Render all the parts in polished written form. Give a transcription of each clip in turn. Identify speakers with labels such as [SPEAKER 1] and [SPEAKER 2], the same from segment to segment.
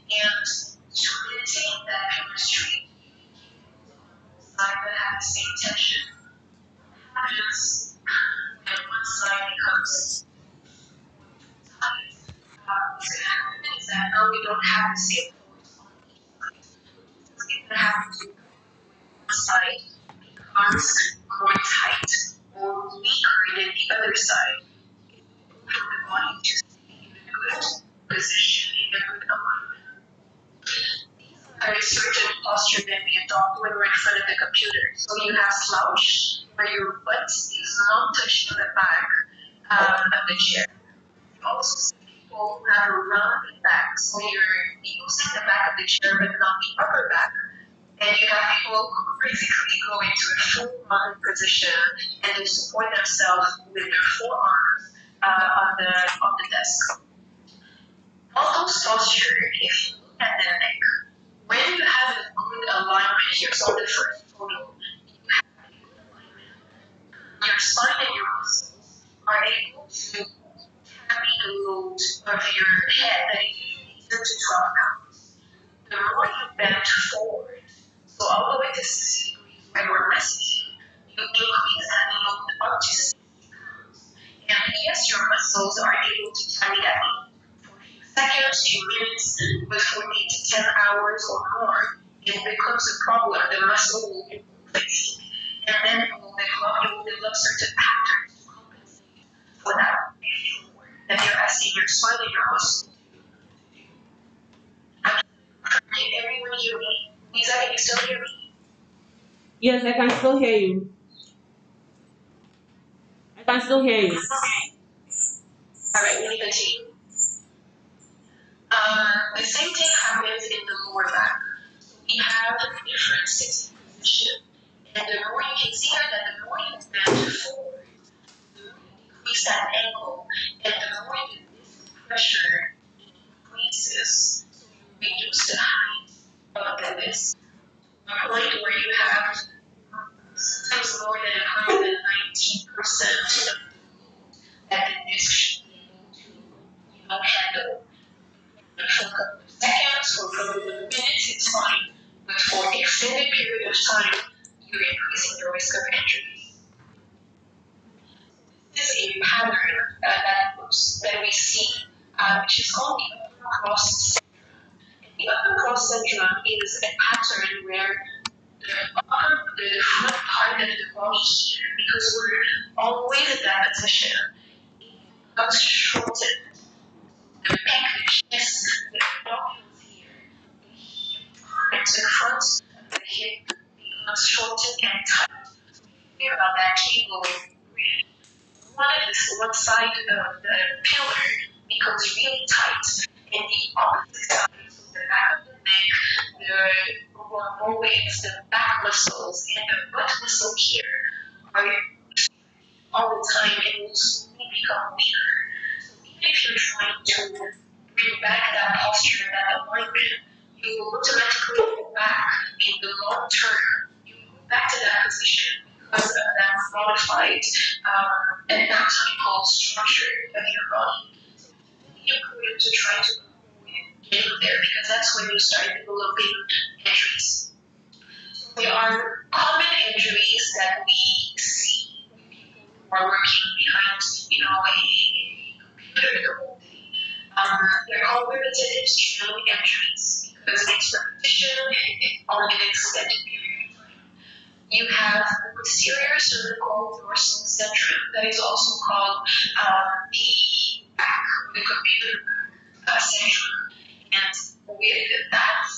[SPEAKER 1] And to maintain that chemistry, side that have the same tension happens when one side becomes tight. What's going to happen is that now we don't have the same force on each side. What's going to happen to one side becomes more tight or weaker than the other side for the body to stay in a good position, in a good alignment. These are certain posture that we adopt when we're in front of the computer. So you have slouch, where your butt is not touching the back of the chair. You also see people who have a rounded back, so you're using the back of the chair but not the upper back. And you have people who basically go into a full rounded position and they support themselves with their forearms on the desk. All those postures, if you look at the neck, when you have a good alignment here, so the first photo, you have a good alignment. Your spine and your muscles are able to carry the load of your head that is usually 10 to 12 pounds. The more you bend forward, so all the way to 60 degrees where we're messaging, you increase that load up to 60 pounds. And yes, your muscles are able to carry that load for a few seconds, few minutes, but for 8 to 10 hours or more, it becomes a problem. The muscle will be fixed. And then it will develop certain patterns to compensate for that work that you're asking your spine and your muscle to do. Can everyone hear me? Lisa, can you still hear me?
[SPEAKER 2] Yes, I can still hear you. I can still hear you.
[SPEAKER 1] All right, let me continue. The same thing happens in the lower back. So we have different sitting position, and the more you can see here that the more you bend forward, the more you increase that angle, and the more the disc pressure increases. So you reduce the height of the disc to a point where you have sometimes more than 119% of the load that the disc should be able to handle. For a couple of seconds or for a couple of minutes, it's fine. But for an extended period of time, you're increasing the risk of injury. This is a pattern that we see, which is called the upper cross syndrome. And the upper cross syndrome is a pattern where the front part of the body here, because we're always in that position, becomes shortened. The neck, the chest, the abdominals here, the hip part, the front of the hip becomes shortened and tight. So you hear about that cable where one side of the pillar becomes really tight, and the opposite side, so the back of the neck, the always the back muscles and the butt muscle here are all the time and will slowly become weaker. So even if you're trying to bring back that posture, that alignment, you will automatically go back in the long term. You will go back to that position because of that modified anatomical structure of your body. So it's really important to try to avoid getting there because that's when you start developing injuries. So there are common injuries that we see when people who are working behind, a computer the whole day. They're called repetitive strain injuries because it's repetition on an extended period of time. You have the posterior cervical dorsal syndrome that is also called the back, the computer back syndrome. And with that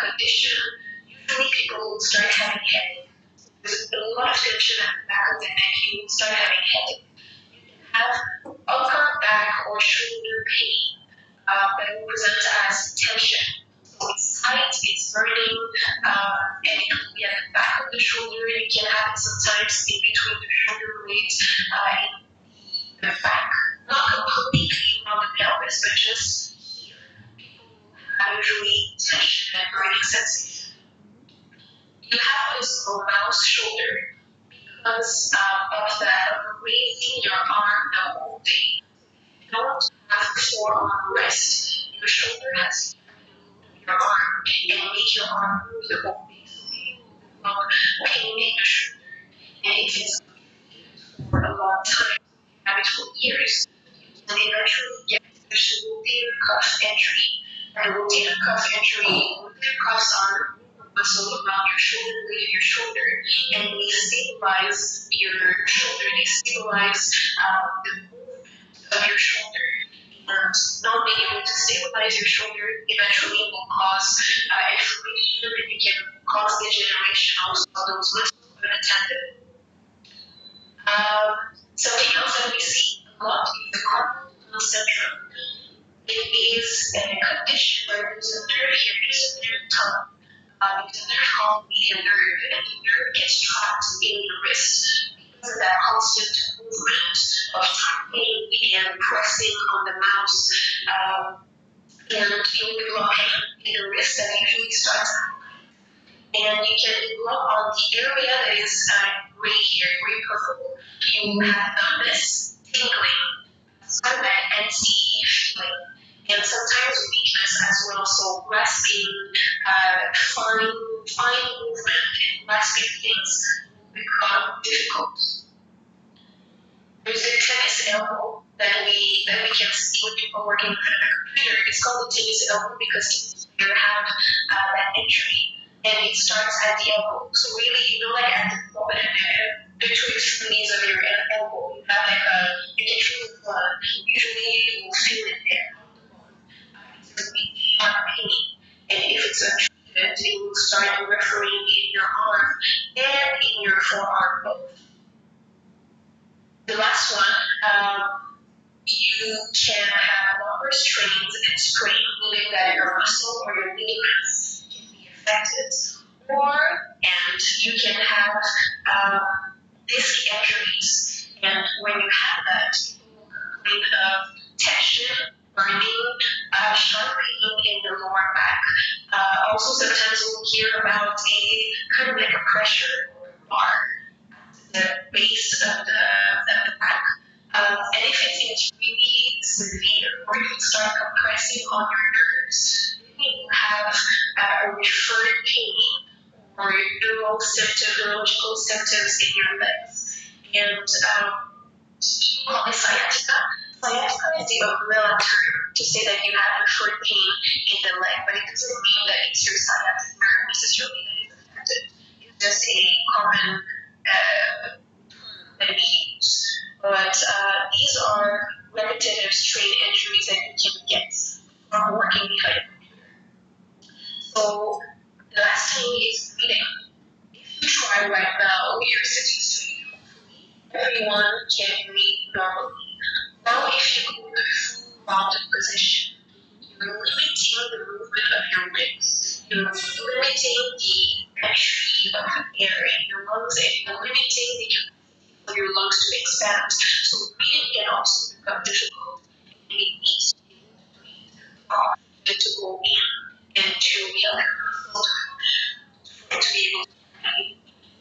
[SPEAKER 1] condition, usually people will start having headache. There's a lot of tension at the back of the neck, you will start having headache. You can have upper back or shoulder pain that will present as tension. So it's tight, it's burning, and it will be at the back of the shoulder. It can happen sometimes in between the shoulder blades in the back. Not completely on the pelvis, but just here. People have usually tension and burning sensation. You have also mouse shoulder because of that of raising your arm the whole day. You don't have forearm rest. Your shoulder has your arm and make your arm move the whole way. So you will develop pain in your shoulder. And if it's for a long time, have it for years, and eventually get the rotator cuff injury. And rotator cuff injury, rotator cuffs are muscle around your shoulder, blade in your shoulder, and they stabilize your shoulder. They stabilize the movement of your shoulder. And not being able to stabilize your shoulder eventually will cause inflammation, and it can cause degeneration also of those muscles and the tendon. Something else that we see a lot is the carpal tunnel syndrome. It is a condition where there's a nerve here, there's a nerve tunnel. There's a nerve called median nerve, and the nerve gets trapped in the wrist because of that constant movement of tapping and pressing on the mouse. And you'll develop pain in the wrist that usually starts, and you can look on the area that is gray here, gray purple. You have numbness, tingling, stomach, and feeling, and sometimes weakness as well. So grasping fine movement and grasping things will become difficult. There's the tennis elbow that we can see when people working in front of a computer. It's called the tennis elbow because you have that injury, and it starts at the elbow. So really, like at the two extremities of your elbow, you have like you can feel the blood. Usually, you will feel it there. It's going to be sharp pain, and if it's untreated, it will start referring in your arm and in your forearm both. The last one, you can have lumbar strains and sprain, meaning that your muscle or your ligaments can be affected, and you can have disc injuries. And when you have that, people will complain of tension, burning, sharp pain in the lower back. Also, sometimes we'll hear about a kind of like a pressure or bar the base of the back. And if it's really severe, or if you start compressing on your nerves, then you have a referred pain or neurological symptoms in your legs. And call it sciatica. Sciatica is the umbrella term to say that you have referred pain in the leg, but it doesn't mean that it's your sciatic nerve necessarily that is affected. It's just a common that we use. But these are repetitive strain injuries that you can get from working behind a computer. So the last thing is breathing. If you try right now, you're sitting straight. Everyone can breathe normally. Now if you go to full rounded position, you're limiting the movement of your legs. You're limiting the entry of air in your lungs, and you're limiting the for your lungs to expand. So breathing can also become difficult. And it needs to be able to breathe to go in and to be able to be able to breathe.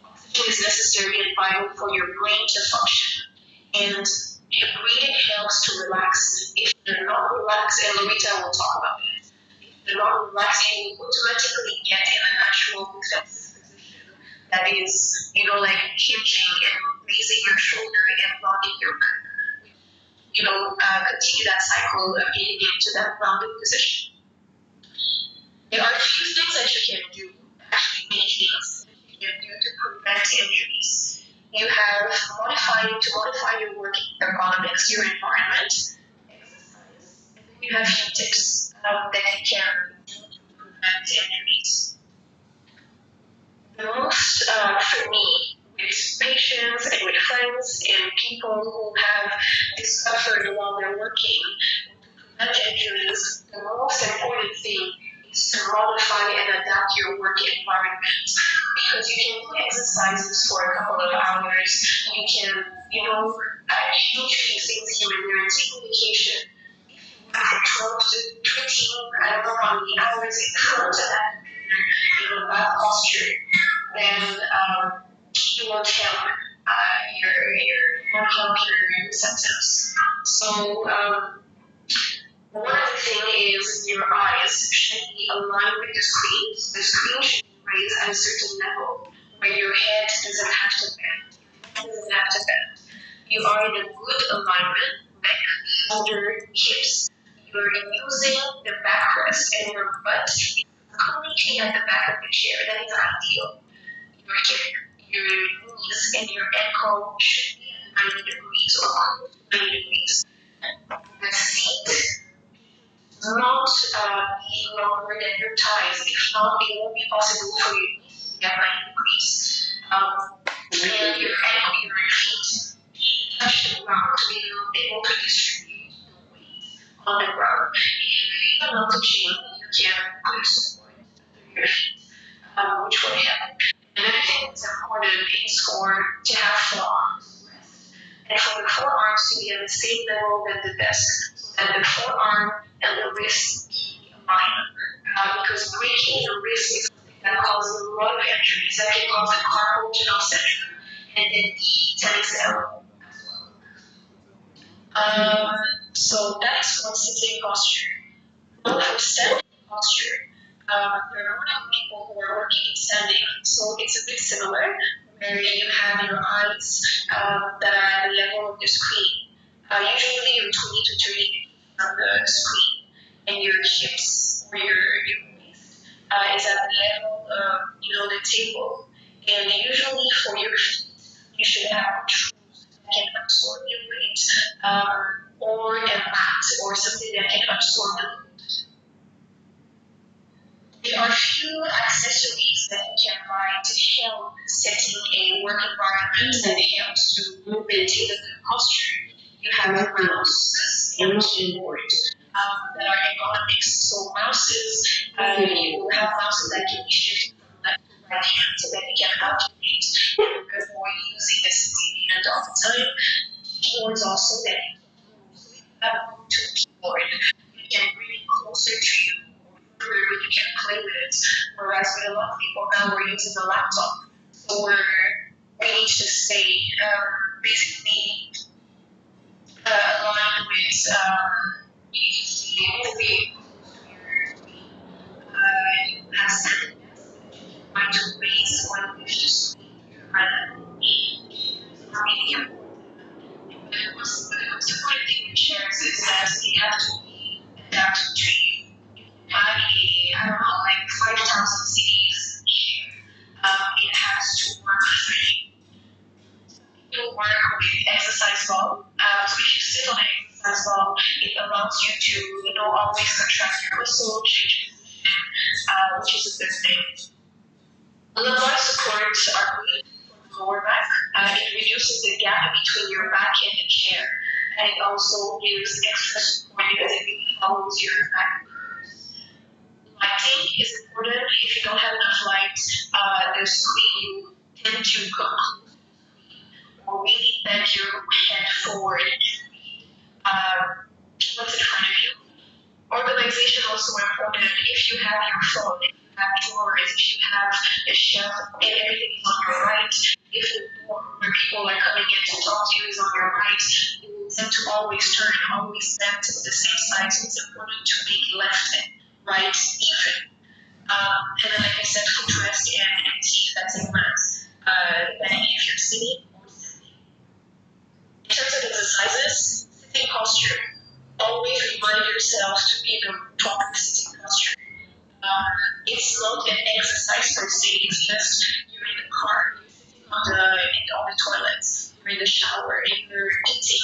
[SPEAKER 1] Oxygen is necessary and vital for your brain to function. And your breathing helps to relax. If you're not relaxed, and Lorita will talk about it, if you're not relaxed, you will automatically get in a natural defensive position that is, like hinging and raising your shoulder and rounding your back. Continue that cycle of getting into that rounded position. There are a few things that you can do, actually many things that you can do to prevent injuries. You have to modify your work ergonomics, your environment, exercise, and then you have few tips that you can do to prevent injuries. The most, for me, with patients and with friends and people who have discovered while they're working to prevent injuries, the most important thing is to modify and adapt your work environment. Because you can do exercises for a couple of hours, you can, change these things here and there and take medication. If you work from 12 to 15, I don't know how many hours in front of that computer, bad posture, then you won't help your symptoms. So One other thing is your eyes should be aligned with the screen. The screen should be raised at a certain level where your head doesn't have to bend. Doesn't have to bend. You are in a good alignment, neck, shoulder, hips. You're using the backrest and your butt is completely at the back of the chair. That is ideal. Your hip, your knees, and your ankle should be at 90 degrees or 90 degrees. The seat not be longer than your thighs. If not, it won't be possible for you to get 90 degrees. And your ankle, your feet touch the ground to be able to distribute the weight on the ground. If you feel not touching, you can put support under your feet, which will help. Another thing that's important is to have forearms and for the forearms to be at the same level than the desk, so that the forearm and the wrist be aligned. Because breaking the wrist is something that causes a lot of injuries. That can cause a carpal tunnel syndrome and then the tennis elbow as well. So that is for sitting posture. Now for standing posture, there are a lot of people who are working in standing, so it's a bit similar, where you have your eyes that are at the level of the screen. Usually you're 20 to 30 degrees from the screen, and your hips or your waist is at the level of the table. And usually for your feet, you should have shoes that can absorb your weight, or a mat or something that can absorb the. There are few accessories that you can buy to help setting a work environment that helps to maintain a good posture. You have mouses and keyboards that are ergonomics. So mouses, you will have mouses that can be shifted from left to right hand so that you can alternate and avoid using the same hand all the time. Keyboards also that you have to keyboard. You can bring it closer to you where you can play with it. Whereas with a lot of people now we're using a laptop. So we need to stay basically aligned with you need to stay moving you have standing desks that you can find to raise or lift to screen your eye level. Are really important. The most important thing with chairs is that they have to be adapted to you. Have I don't know, like 5,000 cities here. It has to work for you. To work with exercise ball. So if you sit on an exercise ball, it allows you to, always contract your muscle, change position, which is a good thing. Lumbar supports are good for the lower back. It reduces the gap between your back and the chair. And it also gives extra support because it really follows your back curves. Lighting is important. If you don't have enough light, the screen you tend to come or really bend your head forward to read what's in front of you. Organization also important. If you have your phone, if you have drawers, if you have a shelf, and everything is on your right, if the door where people are coming in to talk to you is on your right, you will tend to always turn, always bend to the same side. So it's important to make left and right even. And then, like I said, footrest and teeth, that's a must. Depending if you're sitting or standing. In terms of exercises, sitting posture. Always remind yourself to be in a proper sitting posture. It's not an exercise per se, it's just you're in the car, you're sitting on the toilet, you're in the shower, and you're eating.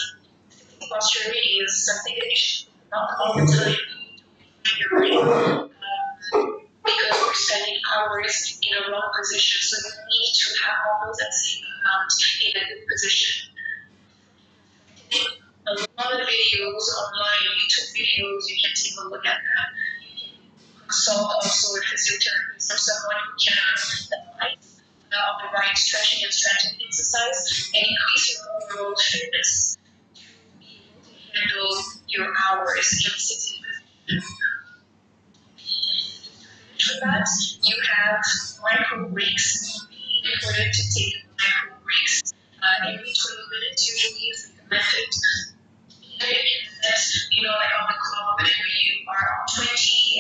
[SPEAKER 1] Sitting posture is something that you should do not all the time. You need to refine your brain because we're spending hours in a wrong position, so you need to have almost that same amount in a good position. A lot of videos online, YouTube videos, you can take a look at that. You can consult also a physiotherapist or someone who can advise on the right stretching and strengthening exercise and increase your overall fitness to be able to handle your hours in sitting position. For that, you have micro breaks. Really important to take micro breaks. Every 20 minutes usually is recommended. Either in like on the clock, whenever you are on 20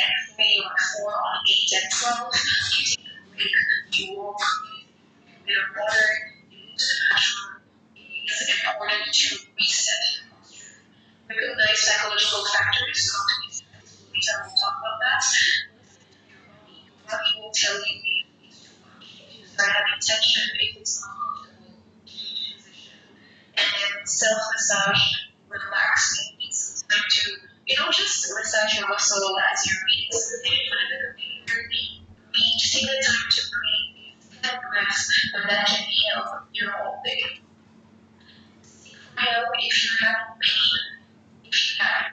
[SPEAKER 1] and 3 or 4 on 8 and 12, you take a break, you walk, you get water, you go to the bathroom. It is important to reset your posture. Recognize psychological factors, cognitive stress. Later we'll talk about that. Your body will tell you it's too much. If you start having tension, if it's not comfortable, change position. And then self-massage, relaxing, it's time to, just massage your muscle as you're reading something in front of the computer. Breathe, just take the time to breathe. 10 breaths, and that can help your whole thing. If you're having pain, if you have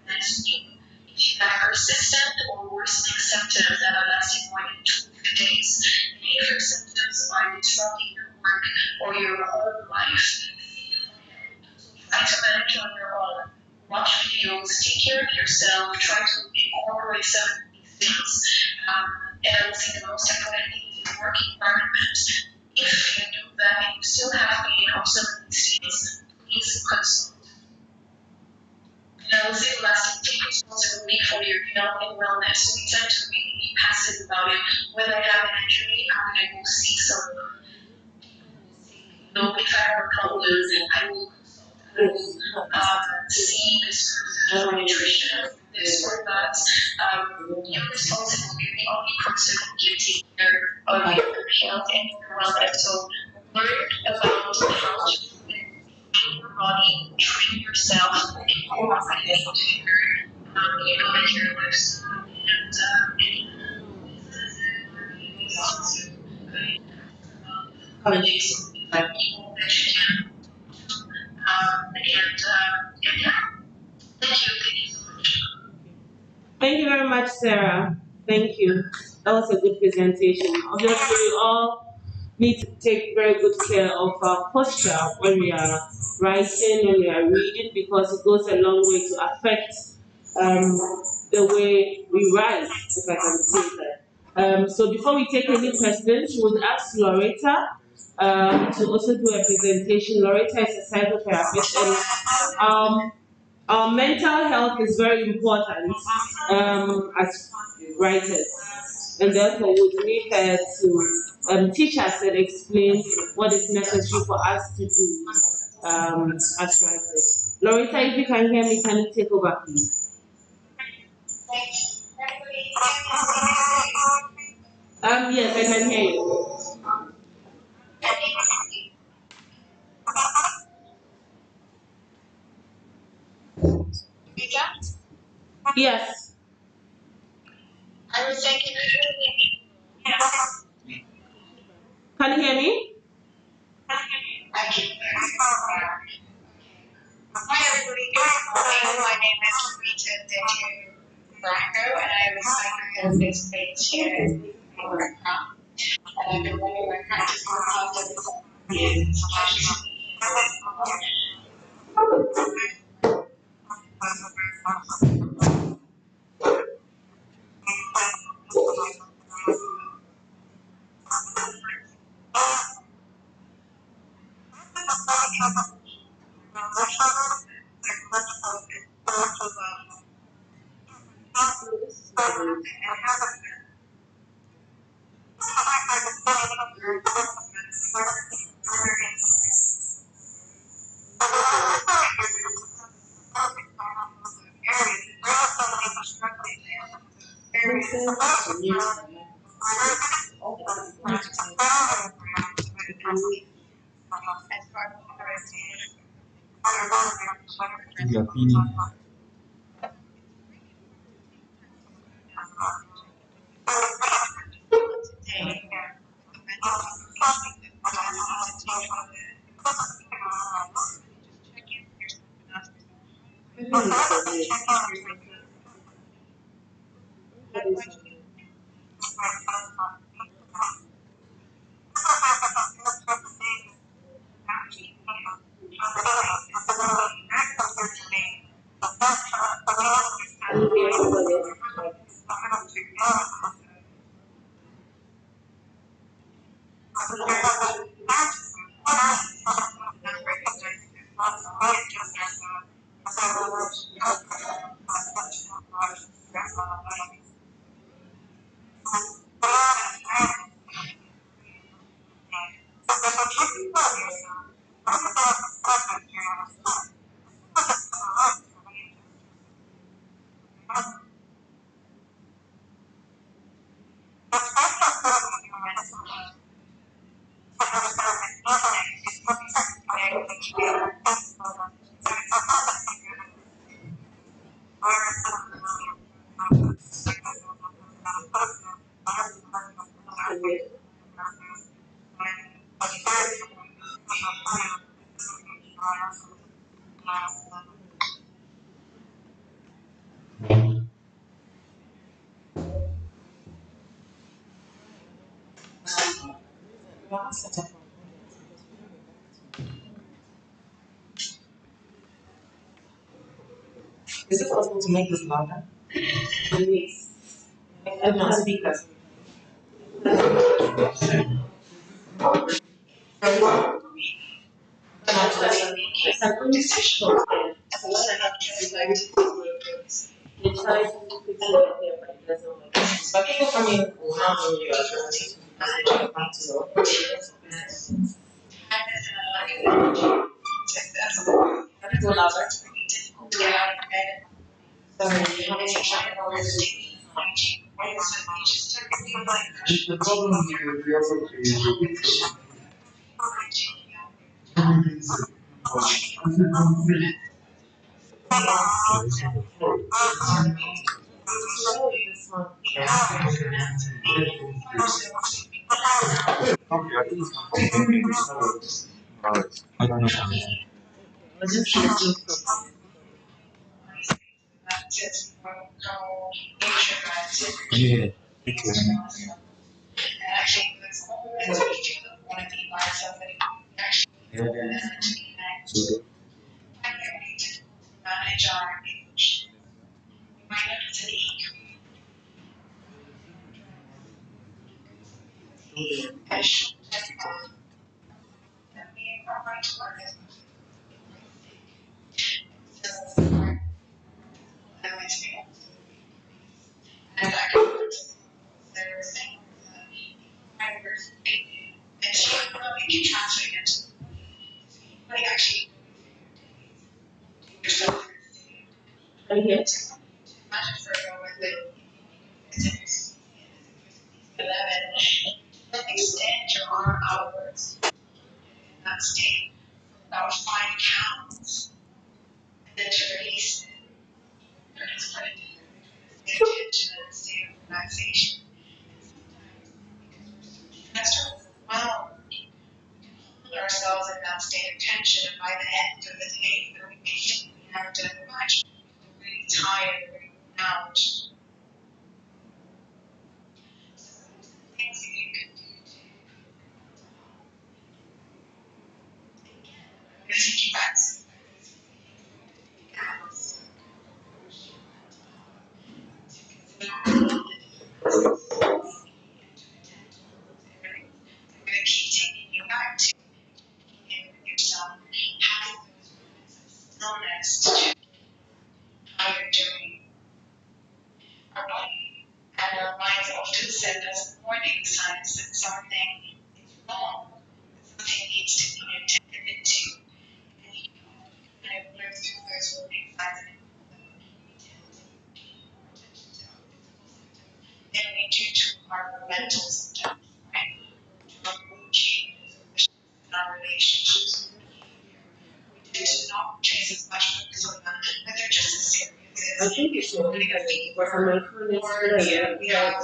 [SPEAKER 1] that's new, if you have persistent or worsening symptoms that are lasting more than 2 days, and if your symptoms are disrupting your work or your home life, try to manage on your own. Watch videos, take care of yourself, try to incorporate some of these things. And I would say the most important thing is your work environment. If you do that and you still have pain or some of these things, please consult. And I would say the last thing, take responsibility for your health and wellness. We tend to really be passive about it. When I have an injury, I'm going to go see someone. If I have a problem, I will see this person for nutrition, this or that. You're responsible. You're the only person who can take care of your health and your wellness. So learn about how to train your body, train yourself, incorporate behavior, like your lifestyle, and people that you can. And yeah, thank you so much.
[SPEAKER 2] Thank you very much, Sarah. Thank you. That was a good presentation. Obviously, we all need to take very good care of our posture when we are writing, when we are reading, because it goes a long way to affect um, the way we write, if I can say that. So before we take any questions, we would ask Loretta to also do a presentation. Loretta is a psychotherapist, and our mental health is very important as writers, and therefore we need her to teach us and explain what is necessary for us to do as writers. Loretta, if you can hear me, can you take over, please? Yes, I can hear you. Yes.
[SPEAKER 1] I was thinking,
[SPEAKER 2] Can you hear me?
[SPEAKER 1] I can Hi everybody, good morning. My name is Rita Deju Branco and I am a psychotherapist based here in America. I've been running my practice for the past 7 years. It's a pleasure to be
[SPEAKER 3] Give your opinion.
[SPEAKER 2] Is it possible to make this louder? Yes. I'm not speakers. They try to fix it up there, but it doesn't work. But people coming will not know you are just back to your Can you go louder? Sorry, you have any technical issues?
[SPEAKER 3] The problem with the other is everything is
[SPEAKER 2] This one.
[SPEAKER 3] okay, I think it's I don't know.
[SPEAKER 2] I'll just listen properly.
[SPEAKER 3] Yeah, it's yeah. So
[SPEAKER 2] Are you here? I think it's your internet because my phone is clear. Yeah.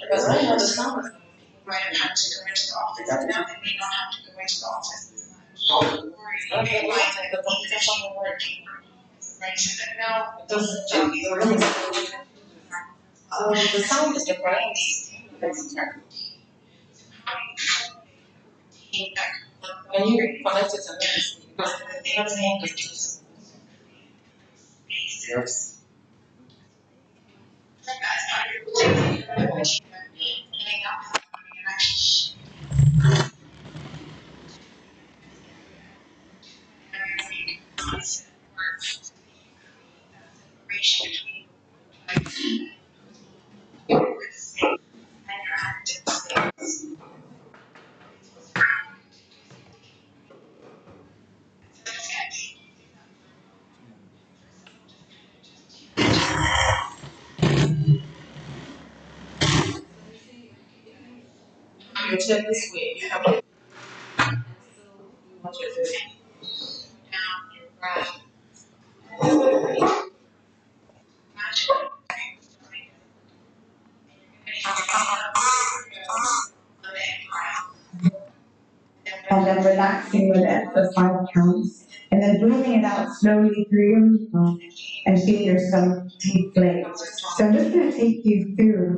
[SPEAKER 2] Because I have the sound. Okay, like the computer somewhere working. The sound is different. When you connect it to this, because that's more
[SPEAKER 1] Yes.
[SPEAKER 2] you check this way. You have to watch it this way.
[SPEAKER 1] And then relaxing with it for 5 counts. And then breathing it out slowly through your mouth and feel yourself deflate. So I'm just going to take you through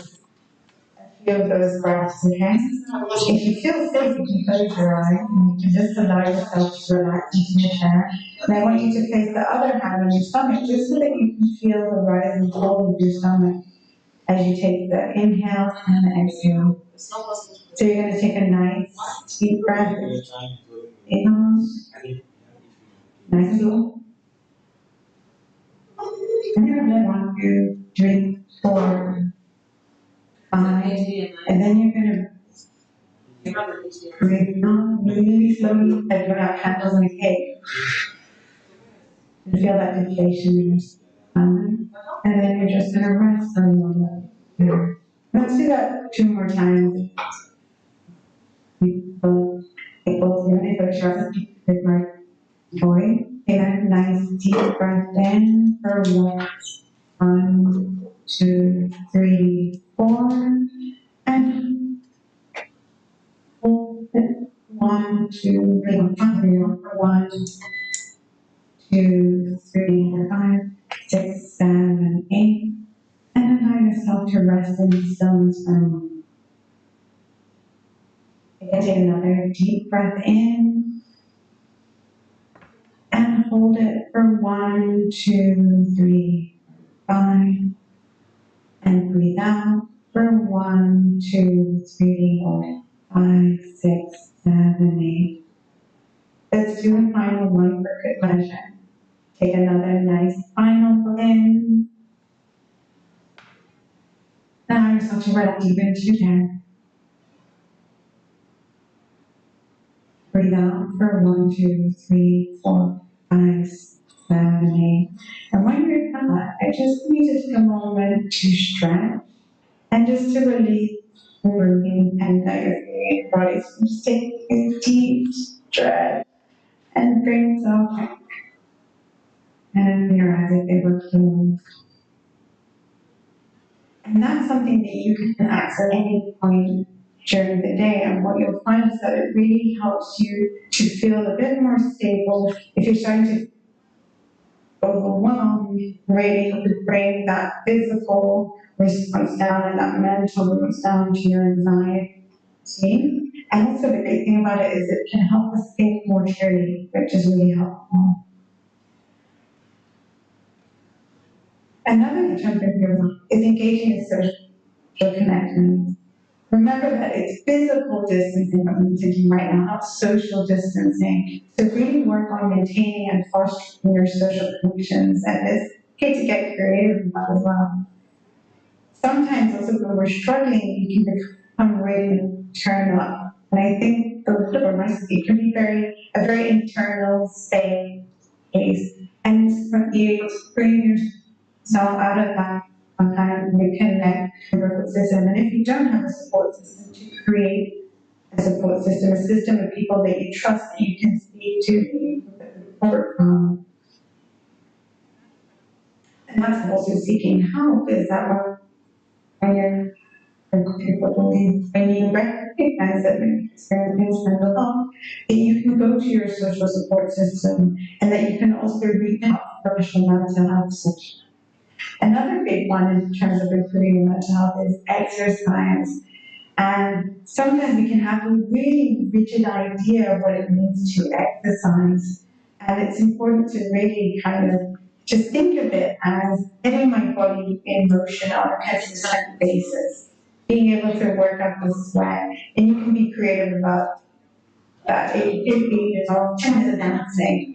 [SPEAKER 1] a few of those breaths, okay? If you feel safe, you can close your eyes and you can just allow yourself to relax into your chair. And I want you to place the other hand on your stomach just so that you can feel the rise and fall of your stomach as you take the inhale and the exhale. So you're going to take a nice deep breath. Inhale, nice and slow. And you're going to 1, 2, 3, 4, 5. And then you're going to breathe out really slowly, like you're not candles in a cake. And feel that deflation in your stomach. And then you're just going to rest for a moment. Let's do that 2 more times. People doing it, but trust with my joy. Take a nice deep breath in for 1, 2, 3, 4, and hold it. 1, 2, 3, 1, 2, 3, 4, 5, 6, 7, 8, and allow yourself to rest in stillness for a moment. Again, take another deep breath in and hold it for 1, 2, 3, 5, and breathe out for 1, 2, 3, 4, 5, 6, 7, 8. Let's do a final one for good measure. Take another nice final in. Allow yourself to breath deep into your chair. Breathe out for 1, 2, 3, 4, 5, 7, 8. And when you're done, I just need to take a moment to stretch and just to release the working and that you're feeling your body. So just take a deep stretch and bring yourself back. And your eyes if they were closed. And that's something that you can access at any point during the day. And what you'll find is that it really helps you to feel a bit more stable. If you're starting to overwhelmed, really to bring that physical response down and that mental response down to your anxiety. And also the great thing about it is it can help us think more clearly, which is really helpful. Another jumping here is engaging in social connections. Remember that it's physical distancing that we're thinking right now, not social distancing. So really work on maintaining and fostering your social connections, and it's okay to get creative with that as well. Sometimes also when we're struggling, you can become really internal. And I think the liver recipe can be a very internal space. And you bring yourself out of that sometimes reconnect your support system. And if you don't have a support system, to create a support system, a system of people that you trust, that you can speak to, that you can support from. And that's also seeking help, is that when you're when you recognize that when you experience mental health, that you can go to your social support system and that you can also reach out to professional mental health support. Another big one in terms of improving your mental health is exercise.
[SPEAKER 4] And sometimes we can have a really rigid idea of what it means to exercise. And it's important to really kind of just think of it as getting my body in motion on a consistent basis, being able to work up the sweat. And you can be creative about that. It could be, there's all kinds of dancing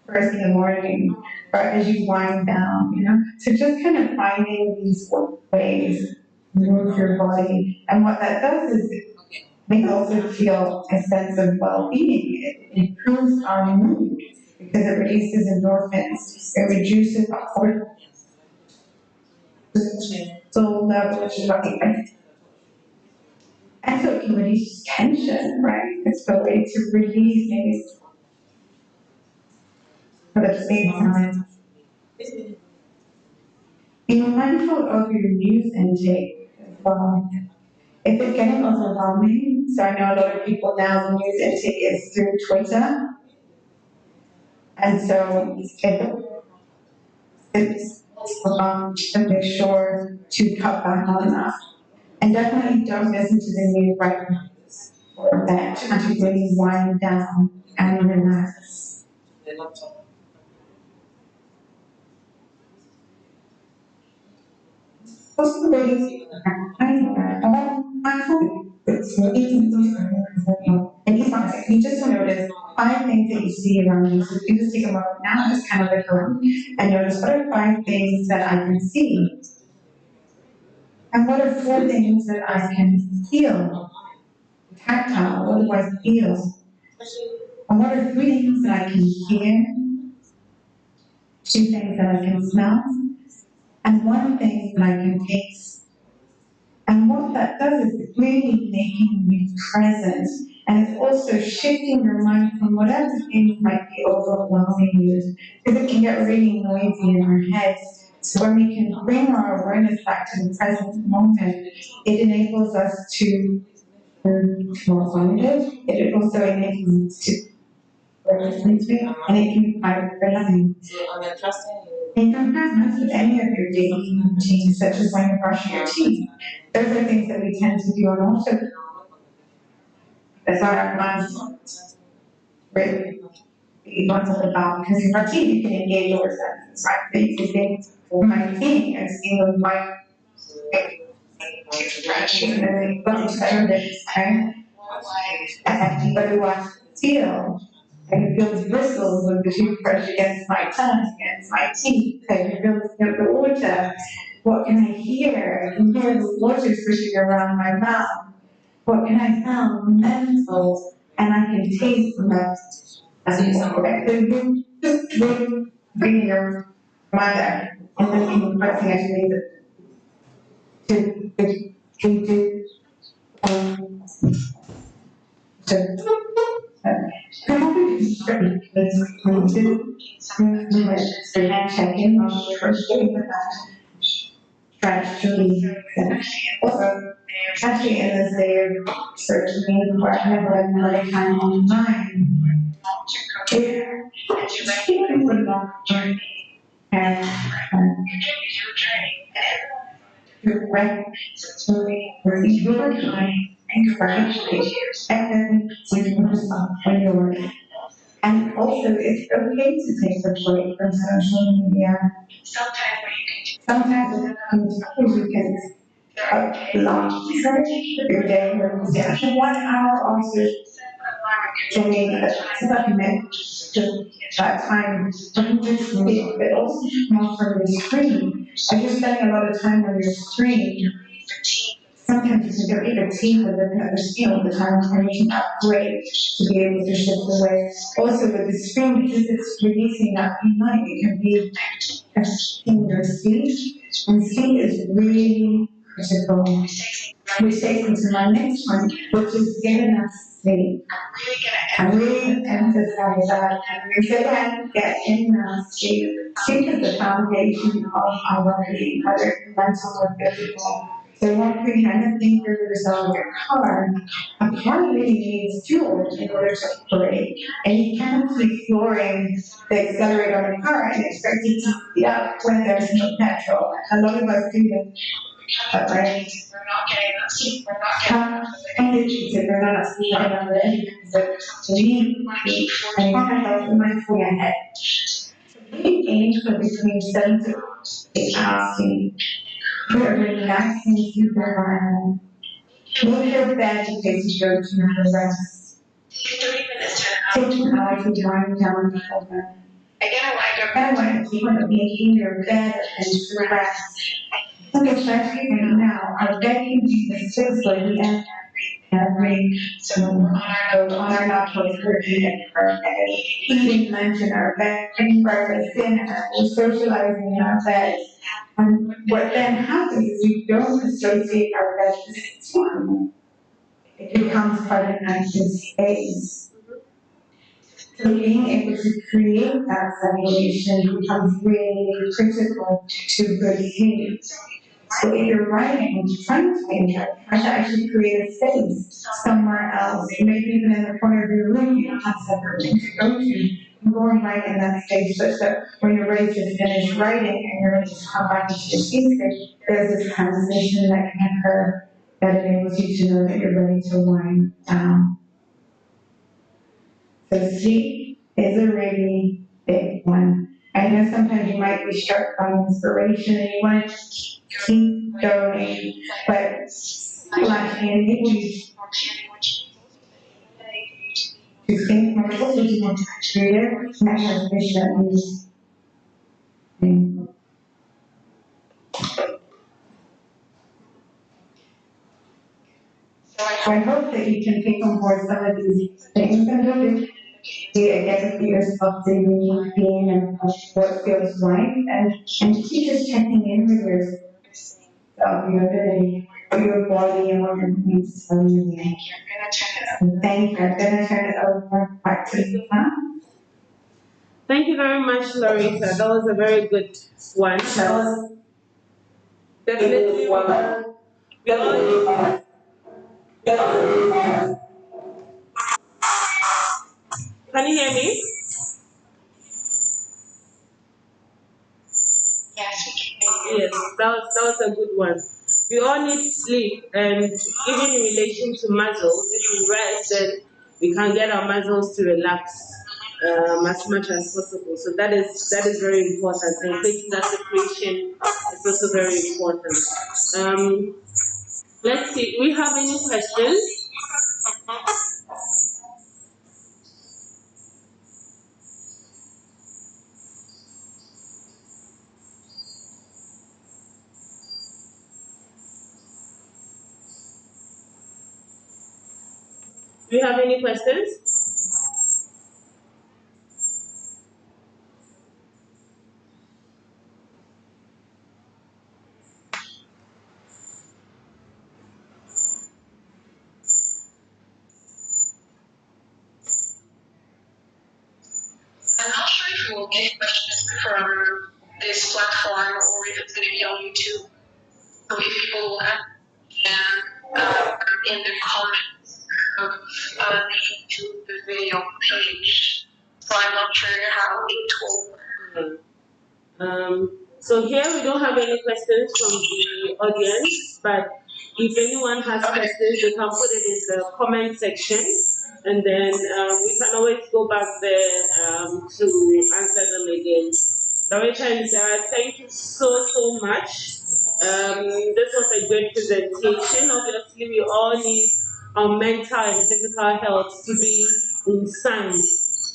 [SPEAKER 4] first in the morning, or as you wind down, you know. So just kind of finding these ways to move your body. And what that does is we also feel a sense of well-being. It improves our mood because it releases endorphins. It reduces our cortisol levels, right? And so it can release tension, right? It's a way to release things at the same time. Be mindful of your news intake as well. If it's getting overwhelming, so I know a lot of people now, the news intake is through Twitter. And so it's to make sure to cut back on that. And definitely don't listen to the news right now or that to really wind down and relax. Also, really, it's really and you just notice 5 things that you see around you. So you just take a moment now, just kind of look around and notice what are 5 things that I can see, and what are 4 things that I can feel, tactile. What do I feel? And what are 3 things that I can hear? 2 things that I can smell, and 1 thing that I can taste. And what that does is it's really making you present. And it's also shifting your mind from whatever things might be overwhelming you. Because it can get really noisy in our heads. So when we can bring our awareness back to the present moment, it enables us to more grounded. It also enables us to and it can be quite relaxing. And sometimes with any of your daily routines, such as when you're brushing your teeth, those are things that we tend to do on also. That's why our minds really lots of about because in our teeth you can engage your senses, right? So you can think, my teeth and seeing with my brushing and then what's better this, right? But do I feel? I can feel the bristles of the toothbrush against my tongue, against my teeth. I can feel the water. What can I hear? I can hear the water swishing around my mouth. What can I smell? Menthol. And I can taste that. Just bring your mother and then you pressing actually to checking on first getting the stretch to leave. Also, actually, in this day of search engine where I have another time online, here, people would not have direct receive your time and correct and then when you're and also, it's okay to take a break from social media. Sometimes it comes you can launch your day or after 1 hour also doing a supplement to that time. Don't just sleep, but also come off from your screen. If you're spending a lot of time on your screen, sometimes you can get really fatigued with looking at the screen all the time, and it's not great to be able to shift away. Also with the screen, because it's releasing that green light, it can be affecting your sleep, and sleep is really critical. Which takes me to my next one, which is get enough sleep. I really emphasize that. We say that get enough sleep. Sleep is the foundation of our well-being, whether it's mental or physical. So when we kind of think of yourself your car, a car really needs fuel in order to operate. And you can't keep flooring the accelerator on a car and expect it to speed up when there's no petrol. A lot of us do that right? We're not getting that sleep, we're not getting energy to we're not sleeping on the energy that we need and kind of health and mindful ahead. We aim for between 7 to 8 hours sleep. We're relaxing sleep environment. Make your bed to face your to have a rest. Take 2 hours to wind down before bed. Again, like you want to be in your bed and to rest. Look, especially right now, our bed can be the space where we end every on our naturals for eating our bed. Eating lunch in our bed, breakfast, dinner, we're socializing in our bed. And what then happens is we don't associate our bed with time. It becomes part of an active space. So being able to create that separation becomes really critical to good sleep. So if you're writing and trying to make it, try to actually create a space somewhere else, maybe even in the corner of your room, you don't have separate room to go to. You go and write in that space such that when you're ready to finish writing and you're ready to come back into your sleep state, there's this transition that can occur that enables you to know that you're ready to wind down. So sleep is a really big one. I know sometimes you might be struck by inspiration and you want to keep going, but lacking enable you to think more fully, more creative, and have vision. So I hope that you can take on board some of these things and really get to yourself daily being and what feels right and keep just checking in with yourself, your ability, your body and what it needs to you. Thank you. I'm gonna turn it over back to you.
[SPEAKER 2] Thank you very much, Loretta. That was a very good one. That was definitely one. We all, can you hear me? Yes, that was a good one. We all need sleep, and even in relation to muscles, if we rest, then we can get our muscles to relax as much as possible. So that is very important. And creating that separation is also very important. Um, let's see. Do we have any questions? Do you have any questions?
[SPEAKER 1] I'm not sure if we will get questions from this platform or if it's going to be on YouTube. So if people will ask in the comments of the YouTube video page. So I'm not sure how it will work.
[SPEAKER 2] So here we don't have any questions from the audience, but if anyone has questions, they can put it in the comment section, and then we can always go back there to answer them again. Loretta and Sarah, thank you so much. This was a great presentation. Obviously, we all need our mental and physical health to be in sync,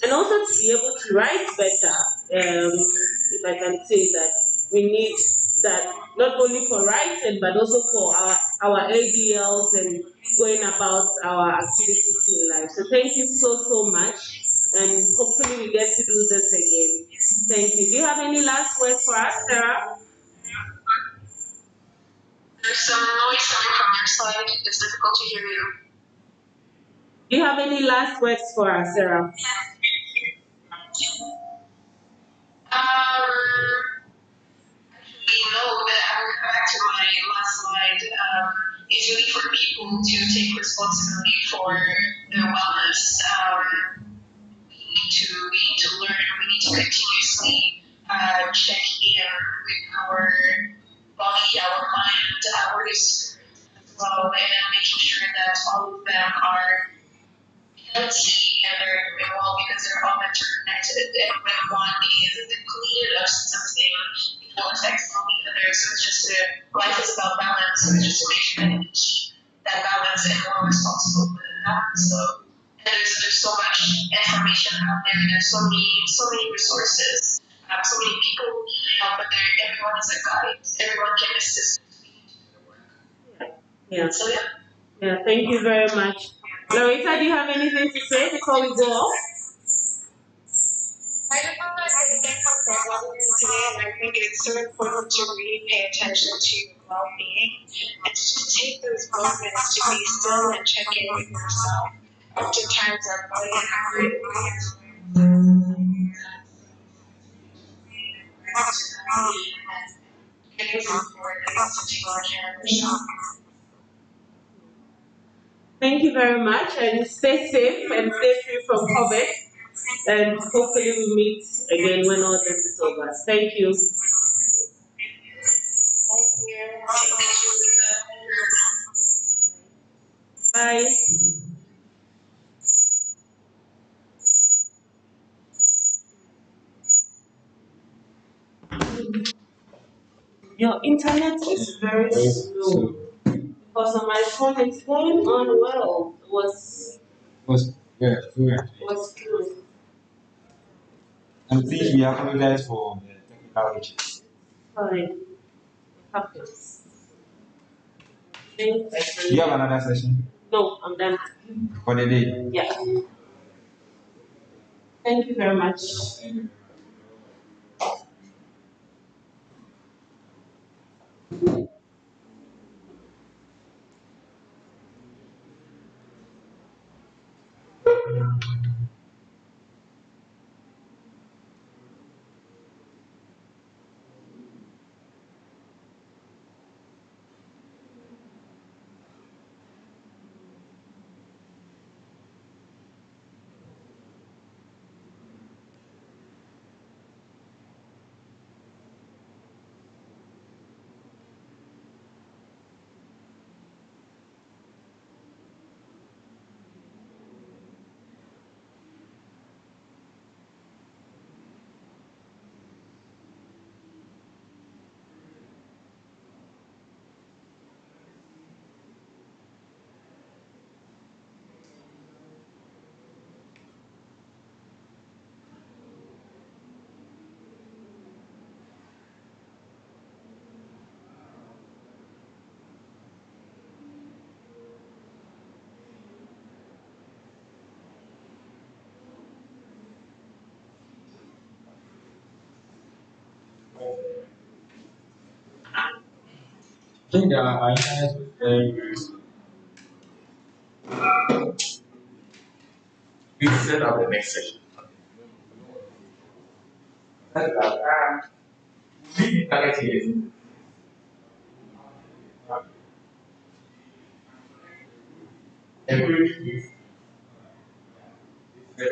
[SPEAKER 2] and also to be able to write better. If I can say that, we need that not only for writing but also for our ADLs and going about our activities in life. So thank you so much, and hopefully we get to do this again. Thank you. Do you have any last words for us, Sarah?
[SPEAKER 1] There's some noise coming from your side. It's difficult to hear you.
[SPEAKER 2] Do you have any last words for us, Sarah?
[SPEAKER 1] We know that I will come back to my last slide. It's really for people to take responsibility for their wellness. We need to learn. We need to continuously check in with our embody our mind, our spirit as well, and making sure that all of them are healthy and they're doing well because they're all interconnected. And when one is depleted of something, it will affect all the others. So it's just life is about balance. So it's just to make sure that you keep that balance and we're responsible for that. So and there's so much information out there. There's so many resources. So many people who can help, but everyone is a guide. Everyone can assist.
[SPEAKER 2] Yeah.
[SPEAKER 1] So yeah.
[SPEAKER 2] Yeah. Thank you very much. Loretta, do you have anything to say before we go off?
[SPEAKER 1] I just want to say thanks for gathering today, and I think it's so important to really pay attention to well-being and to just take those moments to be still and check in with yourself. Oftentimes, our body has it is important to take care of yourself.
[SPEAKER 2] Thank you very much, and stay safe and stay free from COVID. And hopefully we meet again when all this is over. Thank you.
[SPEAKER 1] Thank you.
[SPEAKER 2] Bye. Your internet is very slow. Because on my phone it's going on well.
[SPEAKER 3] Was yeah, fluent.
[SPEAKER 2] Was good.
[SPEAKER 3] And please, we apologize for the technical issues.
[SPEAKER 2] Fine. It happens. Think I
[SPEAKER 3] Do you
[SPEAKER 2] can.
[SPEAKER 3] have another session
[SPEAKER 2] No, I'm done.
[SPEAKER 3] for the day?
[SPEAKER 2] Yeah. Thank you very much.
[SPEAKER 3] I think our internet was very slow. We set up the next session. That's that. We internet here. Every week, the